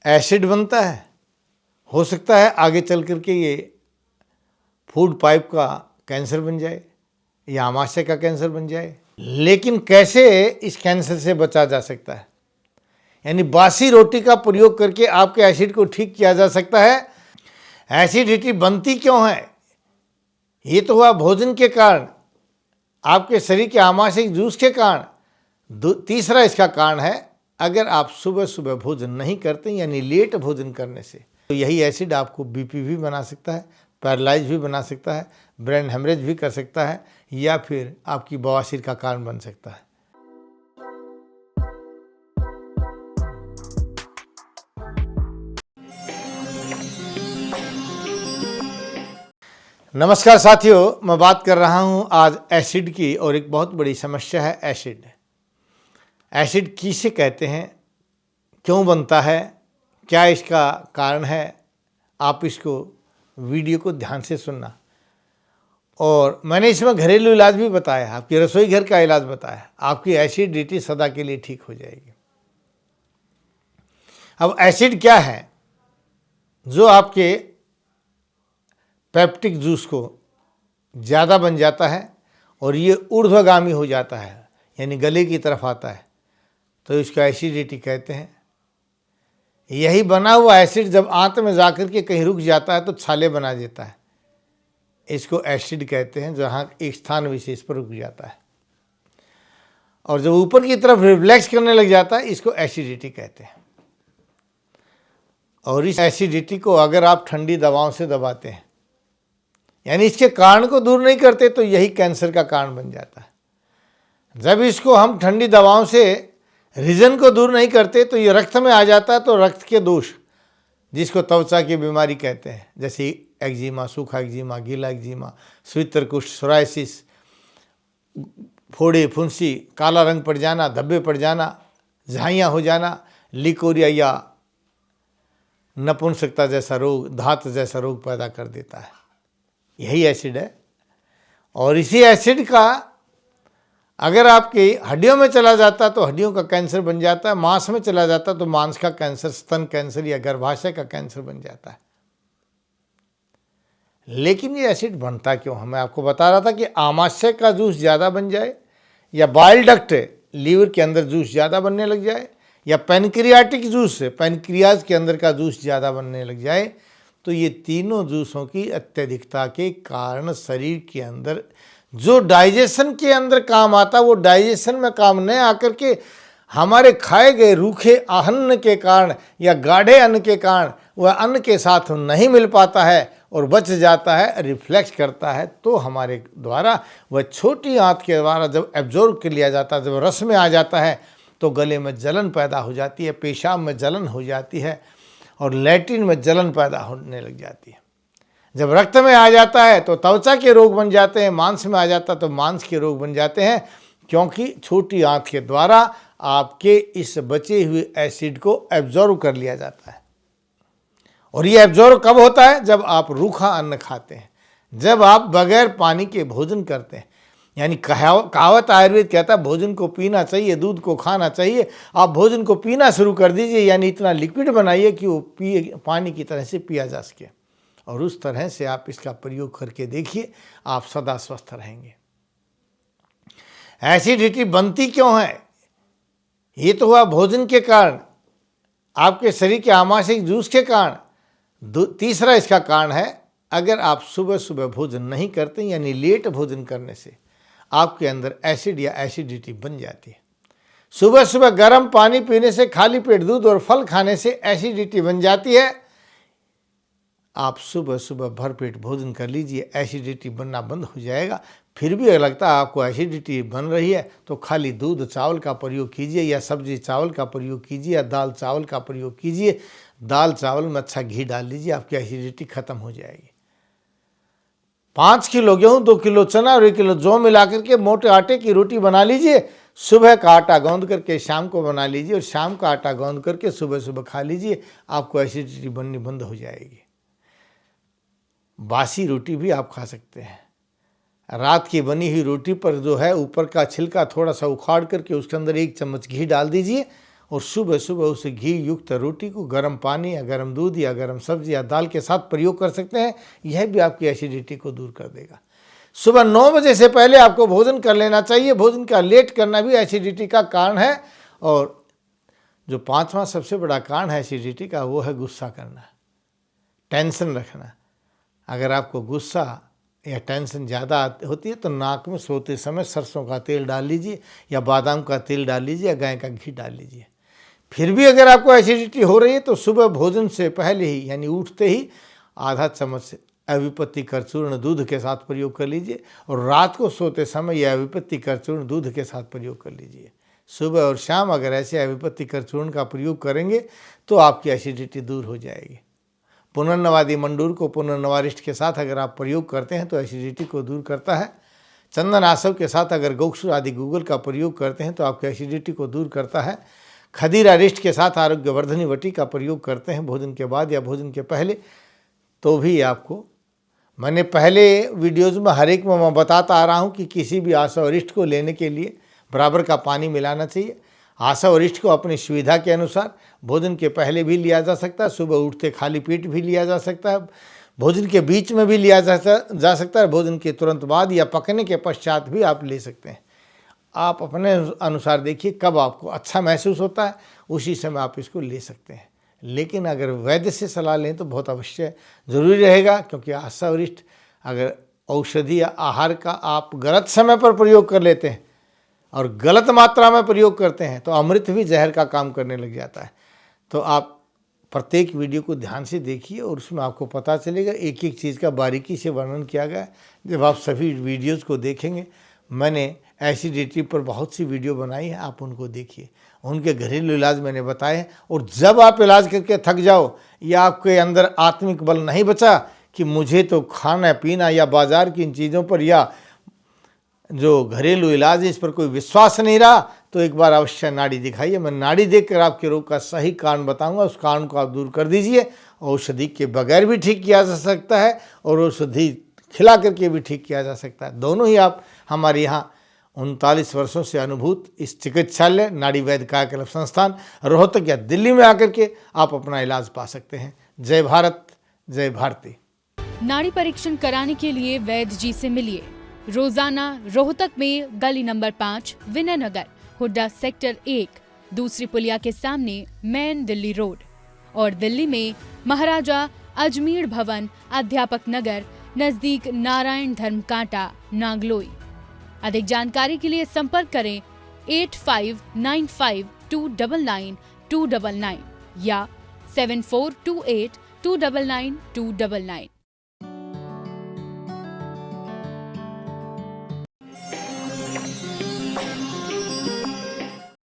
Acid बनता है। हो सकता है आगे चल कर के ये फूड पाइप का कैंसर बन जाए या आमाशय का कैंसर बन जाए। लेकिन कैसे इस कैंसर से बचा जा सकता है? यानी बासी रोटी का प्रयोग करके आपके एसिड को ठीक किया जा सकता है। एसिडिटी बनती क्यों है? ये तो हुआ भोजन के कारण, आपके शरीर के आमाशय जूस के कारण। तीसरा इसका कारण है अगर आप सुबह सुबह भोजन नहीं करते यानी लेट भोजन करने से, तो यही एसिड आपको बीपी भी बना सकता है, पैरालाइज भी बना सकता है, ब्रेन हेमरेज भी कर सकता है या फिर आपकी बवासीर का कारण बन सकता है। नमस्कार साथियों, मैं बात कर रहा हूं आज एसिड की और एक बहुत बड़ी समस्या है एसिड। एसिड किसे कहते हैं, क्यों बनता है, क्या इसका कारण है? आप इसको वीडियो को ध्यान से सुनना। और मैंने इसमें घरेलू इलाज भी बताया, आपकी रसोई घर का इलाज बताया। आपकी एसिडिटी सदा के लिए ठीक हो जाएगी। अब एसिड क्या है? जो आपके पेप्टिक जूस को ज़्यादा बन जाता है और ये ऊर्ध्वगामी हो जाता है, यानी गले की तरफ आता है, तो इसको एसिडिटी कहते हैं। यही बना हुआ एसिड जब आंत में जाकर के कहीं रुक जाता है तो छाले बना देता है। इसको एसिड कहते हैं, जहाँ एक स्थान विशेष पर रुक जाता है। और जब ऊपर की तरफ रिफ्लेक्स करने लग जाता है, इसको एसिडिटी कहते हैं। और इस एसिडिटी को अगर आप ठंडी दवाओं से दबाते हैं, यानी इसके कारण को दूर नहीं करते, तो यही कैंसर का कारण बन जाता है। जब इसको हम ठंडी दवाओं से रीजन को दूर नहीं करते तो ये रक्त में आ जाता है। तो रक्त के दोष, जिसको त्वचा की बीमारी कहते हैं, जैसे एक्जिमा, सूखा एक्जिमा, गीला एक्जिमा, श्वेतकुष्ठ, सोराइसिस, फोड़े, फुंसी, काला रंग पड़ जाना, धब्बे पड़ जाना, झाइयाँ हो जाना, लिकोरिया या नपुंसकता जैसा रोग, धात जैसा रोग पैदा कर देता है। यही एसिड है। और इसी एसिड का अगर आपकी हड्डियों में चला जाता तो हड्डियों का कैंसर बन जाता है, मांस में चला जाता तो मांस का कैंसर, स्तन कैंसर या गर्भाशय का कैंसर बन जाता है। लेकिन ये एसिड बनता क्यों है? मैं आपको बता रहा था कि आमाशय का जूस ज़्यादा बन जाए, या बाइल डक्ट लीवर के अंदर जूस ज़्यादा बनने लग जाए, या पैनक्रियाटिक जूस से पैनक्रियाज के अंदर का जूस ज़्यादा बनने लग जाए, तो ये तीनों जूसों की अत्यधिकता के कारण शरीर के अंदर जो डाइजेशन के अंदर काम आता, वो डाइजेशन में काम न आकर के हमारे खाए गए रूखे अन्न के कारण या गाढ़े अन्न के कारण वह अन्न के साथ नहीं मिल पाता है और बच जाता है, रिफ्लेक्स करता है। तो हमारे द्वारा वह छोटी आंत के द्वारा जब एब्जॉर्ब कर लिया जाता है, जब रस में आ जाता है, तो गले में जलन पैदा हो जाती है, पेशाब में जलन हो जाती है और लैट्रिन में जलन पैदा होने लग जाती है। जब रक्त में आ जाता है तो त्वचा के रोग बन जाते हैं, मांस में आ जाता है तो मांस के रोग बन जाते हैं, क्योंकि छोटी आंत के द्वारा आपके इस बचे हुए एसिड को एब्जॉर्ब कर लिया जाता है। और ये एब्जॉर्ब कब होता है? जब आप रूखा अन्न खाते हैं, जब आप बगैर पानी के भोजन करते हैं। यानी कहावत आयुर्वेद कहता है भोजन को पीना चाहिए, दूध को खाना चाहिए। आप भोजन को पीना शुरू कर दीजिए, यानी इतना लिक्विड बनाइए कि वो पानी की तरह से पिया जा सके। और उस तरह से आप इसका प्रयोग करके देखिए, आप सदा स्वस्थ रहेंगे। एसिडिटी बनती क्यों है? ये तो हुआ भोजन के कारण, आपके शरीर के आमाशय जूस के कारण। तीसरा इसका कारण है अगर आप सुबह सुबह भोजन नहीं करते, यानी लेट भोजन करने से आपके अंदर एसिड या एसिडिटी बन जाती है। सुबह सुबह गर्म पानी पीने से, खाली पेट दूध और फल खाने से एसिडिटी बन जाती है। आप सुबह सुबह भरपेट भोजन कर लीजिए, एसिडिटी बनना बंद हो जाएगा। फिर भी अगर लगता है आपको एसिडिटी बन रही है, तो खाली दूध चावल का प्रयोग कीजिए, या सब्जी चावल का प्रयोग कीजिए, या दाल चावल का प्रयोग कीजिए। दाल चावल में अच्छा घी डाल लीजिए, आपकी एसिडिटी खत्म हो जाएगी। 5 किलो गेहूँ, 2 किलो चना और 1 किलो जौ मिलाकर के मोटे आटे की रोटी बना लीजिए। सुबह का आटा गौंद करके शाम को बना लीजिए, और शाम का आटा गौंद करके सुबह सुबह खा लीजिए। आपको एसिडिटी बननी बंद हो जाएगी। बासी रोटी भी आप खा सकते हैं। रात की बनी हुई रोटी पर जो है ऊपर का छिलका थोड़ा सा उखाड़ करके उसके अंदर 1 चम्मच घी डाल दीजिए, और सुबह सुबह उसे घी युक्त रोटी को गर्म पानी या गर्म दूध या गर्म सब्जी या दाल के साथ प्रयोग कर सकते हैं। यह भी आपकी एसिडिटी को दूर कर देगा। सुबह 9 बजे से पहले आपको भोजन कर लेना चाहिए। भोजन का लेट करना भी एसिडिटी का कारण है। और जो 5वां सबसे बड़ा कारण है एसिडिटी का, वो है गुस्सा करना, टेंशन रखना। अगर आपको गुस्सा या टेंशन ज़्यादा होती है तो नाक में सोते समय सरसों का तेल डाल लीजिए या बादाम का तेल डाल लीजिए या गाय का घी डाल लीजिए। फिर भी अगर आपको एसिडिटी हो रही है तो सुबह भोजन से पहले ही यानी उठते ही आधा चम्मच अविपत्ति कर चूर्ण दूध के साथ प्रयोग कर लीजिए और रात को सोते समय यह अविपत्ति कर चूर्ण दूध के साथ प्रयोग कर लीजिए। सुबह और शाम अगर ऐसे अविपत्ति कर चूर्ण का प्रयोग करेंगे तो आपकी एसिडिटी दूर हो जाएगी। पुनर्नवादी मंडूर को पुनर्नवारिष्ट के साथ अगर आप प्रयोग करते हैं तो एसिडिटी को दूर करता है। चंदन आसव के साथ अगर गौक्षुर आदि गूगल का प्रयोग करते हैं तो आपकी एसिडिटी को दूर करता है। खदीर अरिष्ट के साथ आरोग्यवर्धनी वटी का प्रयोग करते हैं भोजन के बाद या भोजन के पहले, तो भी आपको, मैंने पहले वीडियोज़ में हर एक में मैं बताता आ रहा हूँ कि किसी भी आसव अरिष्ट को लेने के लिए बराबर का पानी मिलाना चाहिए। आसव अरिष्ट को अपनी सुविधा के अनुसार भोजन के पहले भी लिया जा सकता है, सुबह उठते खाली पेट भी लिया जा सकता है, भोजन के बीच में भी लिया जा सकता है, भोजन के तुरंत बाद या पकने के पश्चात भी आप ले सकते हैं। आप अपने अनुसार देखिए कब आपको अच्छा महसूस होता है, उसी समय आप इसको ले सकते हैं। लेकिन अगर वैद्य से सलाह लें तो बहुत अवश्य ज़रूरी रहेगा, क्योंकि आसव अरिष्ट अगर औषधि या आहार का आप गलत समय पर प्रयोग कर लेते हैं और गलत मात्रा में प्रयोग करते हैं तो अमृत भी जहर का काम करने लग जाता है। तो आप प्रत्येक वीडियो को ध्यान से देखिए और उसमें आपको पता चलेगा, एक एक चीज़ का बारीकी से वर्णन किया गया है। जब आप सभी वीडियोज़ को देखेंगे, मैंने एसिडिटी पर बहुत सी वीडियो बनाई है, आप उनको देखिए, उनके घरेलू इलाज मैंने बताए हैं। और जब आप इलाज करके थक जाओ या आपके अंदर आत्मिक बल नहीं बचा कि मुझे तो खाना पीना या बाजार की इन चीज़ों पर या जो घरेलू इलाज है इस पर कोई विश्वास नहीं रहा, तो एक बार अवश्य नाड़ी दिखाइए। मैं नाड़ी देखकर आपके रोग का सही कारण बताऊंगा, उस कारण को आप दूर कर दीजिए। औषधि के बगैर भी ठीक किया जा सकता है और औषधि खिला करके भी ठीक किया जा सकता है। दोनों ही आप हमारे यहाँ 39 वर्षों से अनुभूत इस चिकित्सालय नाड़ी वैद्य कायाकल्प संस्थान रोहतक या दिल्ली में आकर के आप अपना इलाज पा सकते हैं। जय भारत, जय भारती। नाड़ी परीक्षण कराने के लिए वैद्य जी से मिलिए रोजाना रोहतक में गली नंबर 5 विनय नगर, हुड्डा सेक्टर 1, दूसरी पुलिया के सामने मेन दिल्ली रोड, और दिल्ली में महाराजा अजमेर भवन, अध्यापक नगर, नजदीक नारायण धर्म कांटा, नागलोई। अधिक जानकारी के लिए संपर्क करें 8595299299 या 7428299299।